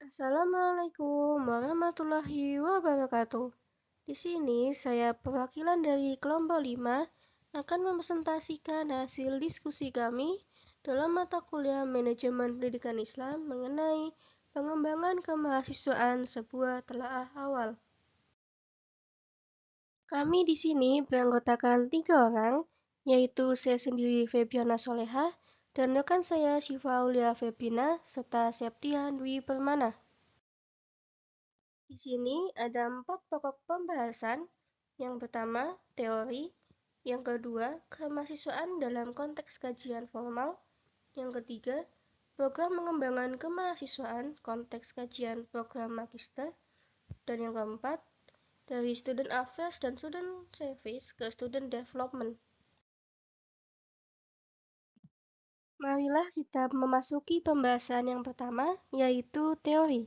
Assalamualaikum warahmatullahi wabarakatuh. Di sini saya perwakilan dari kelompok 5 akan mempresentasikan hasil diskusi kami dalam mata kuliah Manajemen Pendidikan Islam mengenai pengembangan kemahasiswaan sebuah telaah awal. Kami di sini beranggotakan 3 orang, yaitu saya sendiri Febiana Solehah dan rekan saya Syifa Aulia Febrina serta Septian Dwi Permana. Di sini ada 4 pokok pembahasan. Yang pertama, teori. Yang kedua, kemahasiswaan dalam konteks kajian formal. Yang ketiga, program pengembangan kemahasiswaan konteks kajian program magister. Dan yang keempat, dari student affairs dan student service ke student development. Marilah kita memasuki pembahasan yang pertama, yaitu teori.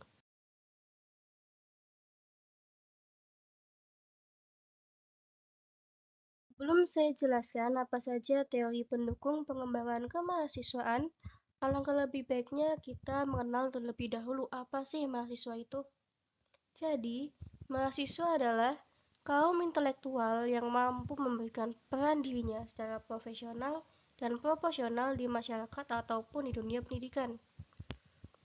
Sebelum saya jelaskan apa saja teori pendukung pengembangan kemahasiswaan, alangkah lebih baiknya kita mengenal terlebih dahulu apa sih mahasiswa itu. Jadi, mahasiswa adalah kaum intelektual yang mampu memberikan peran dirinya secara profesional dan proporsional di masyarakat ataupun di dunia pendidikan.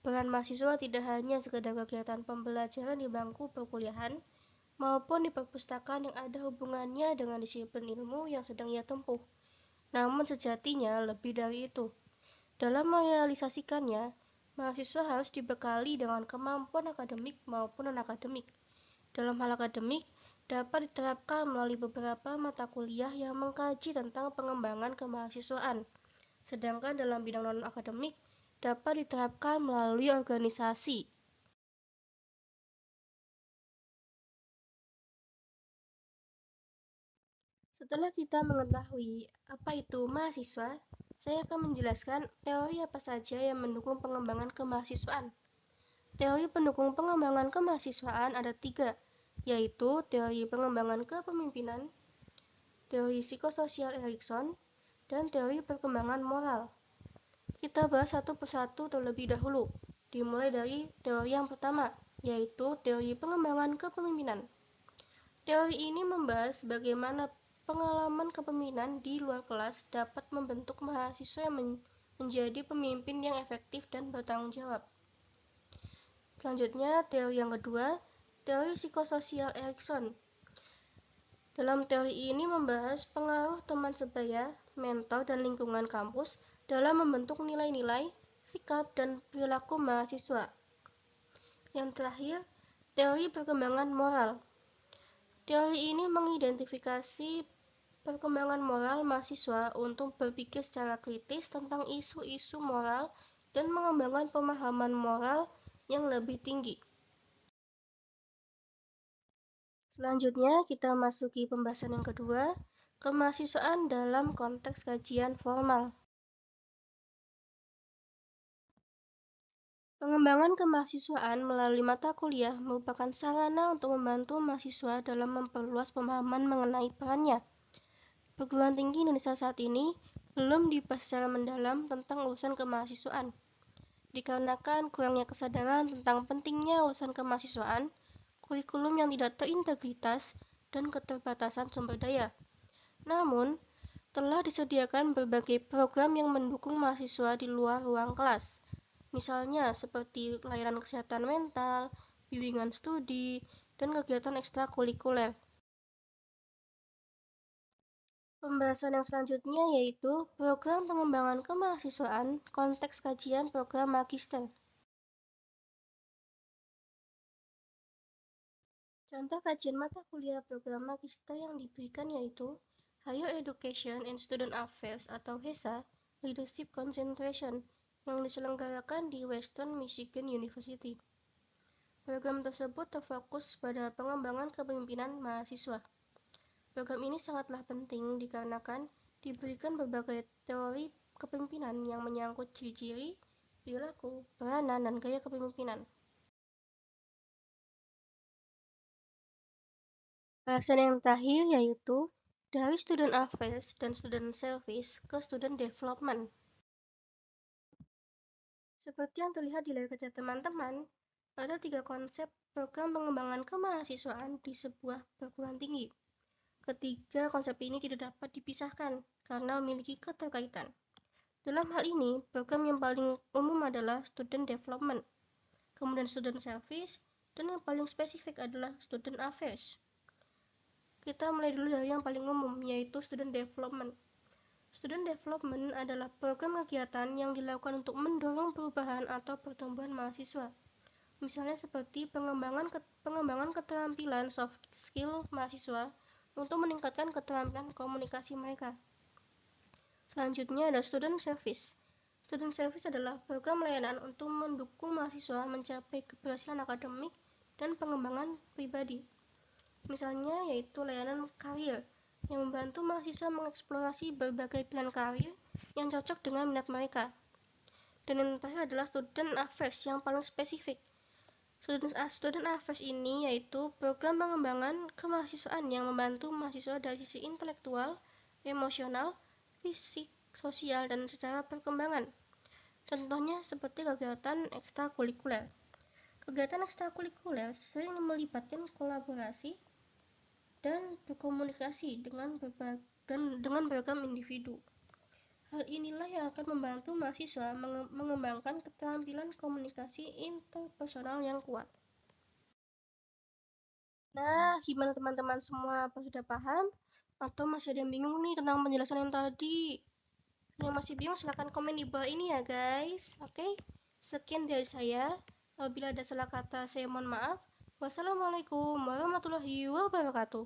Peran mahasiswa tidak hanya sekedar kegiatan pembelajaran di bangku perkuliahan, maupun di perpustakaan yang ada hubungannya dengan disiplin ilmu yang sedang ia tempuh. Namun sejatinya lebih dari itu. Dalam merealisasikannya, mahasiswa harus dibekali dengan kemampuan akademik maupun non-akademik. Dalam hal akademik, dapat diterapkan melalui beberapa mata kuliah yang mengkaji tentang pengembangan kemahasiswaan. Sedangkan dalam bidang non-akademik, dapat diterapkan melalui organisasi. Setelah kita mengetahui apa itu mahasiswa, saya akan menjelaskan teori apa saja yang mendukung pengembangan kemahasiswaan. Teori pendukung pengembangan kemahasiswaan ada 3, yaitu teori pengembangan kepemimpinan, teori psikososial Erikson, dan teori perkembangan moral. Kita bahas satu persatu terlebih dahulu, dimulai dari teori yang pertama, yaitu teori pengembangan kepemimpinan. Teori ini membahas bagaimana pengalaman kepemimpinan di luar kelas dapat membentuk mahasiswa yang menjadi pemimpin yang efektif dan bertanggung jawab. Selanjutnya, teori yang kedua, teori psikososial Erikson. Dalam teori ini membahas pengaruh teman sebaya, mentor, dan lingkungan kampus dalam membentuk nilai-nilai, sikap, dan perilaku mahasiswa. Yang terakhir, teori perkembangan moral. Teori ini mengidentifikasi perkembangan moral mahasiswa untuk berpikir secara kritis tentang isu-isu moral dan mengembangkan pemahaman moral yang lebih tinggi. Selanjutnya, kita masuki pembahasan yang kedua, kemahasiswaan dalam konteks kajian formal. Pengembangan kemahasiswaan melalui mata kuliah merupakan sarana untuk membantu mahasiswa dalam memperluas pemahaman mengenai perannya. Perguruan tinggi Indonesia saat ini belum dibahas secara mendalam tentang urusan kemahasiswaan. Dikarenakan kurangnya kesadaran tentang pentingnya urusan kemahasiswaan, kurikulum yang tidak terintegritas, dan keterbatasan sumber daya. Namun, telah disediakan berbagai program yang mendukung mahasiswa di luar ruang kelas. Misalnya seperti layanan kesehatan mental, bimbingan studi, dan kegiatan ekstrakurikuler. Pembahasan yang selanjutnya yaitu program pengembangan kemahasiswaan konteks kajian program magister. Contoh kajian mata kuliah program magister yang diberikan yaitu Higher Education and Student Affairs atau HESA Leadership Concentration yang diselenggarakan di Western Michigan University. Program tersebut terfokus pada pengembangan kepemimpinan mahasiswa. Program ini sangatlah penting dikarenakan diberikan berbagai teori kepemimpinan yang menyangkut ciri-ciri, perilaku, peranan, dan gaya kepemimpinan. Bahasan yang terakhir yaitu dari student affairs dan student service ke student development. Seperti yang terlihat di layar kaca teman-teman, Ada 3 konsep program pengembangan kemahasiswaan di sebuah perguruan tinggi. Ketiga konsep ini tidak dapat dipisahkan karena memiliki keterkaitan. Dalam hal ini, program yang paling umum adalah student development, kemudian student service, dan yang paling spesifik adalah student affairs. Kita mulai dulu dari yang paling umum, yaitu student development. Student development adalah program kegiatan yang dilakukan untuk mendorong perubahan atau pertumbuhan mahasiswa. Misalnya seperti pengembangan keterampilan soft skill mahasiswa untuk meningkatkan keterampilan komunikasi mereka. Selanjutnya ada student service. Student service adalah program layanan untuk mendukung mahasiswa mencapai keberhasilan akademik dan pengembangan pribadi. Misalnya yaitu layanan karir yang membantu mahasiswa mengeksplorasi berbagai pilihan karir yang cocok dengan minat mereka. Dan yang terakhir adalah student affairs yang paling spesifik. Student affairs ini yaitu program pengembangan kemahasiswaan yang membantu mahasiswa dari sisi intelektual, emosional, fisik, sosial, dan secara perkembangan. Contohnya seperti kegiatan ekstrakurikuler. Kegiatan ekstrakurikuler sering melibatkan kolaborasi dan berkomunikasi dengan beragam individu. Hal inilah yang akan membantu mahasiswa mengembangkan keterampilan komunikasi interpersonal yang kuat. Nah, gimana teman-teman semua? Apa sudah paham? Atau masih ada yang bingung nih tentang penjelasan yang tadi? Yang masih bingung silahkan komen di bawah ini ya guys. Oke, sekian dari saya. Apabila ada salah kata saya mohon maaf. Wassalamualaikum warahmatullahi wabarakatuh.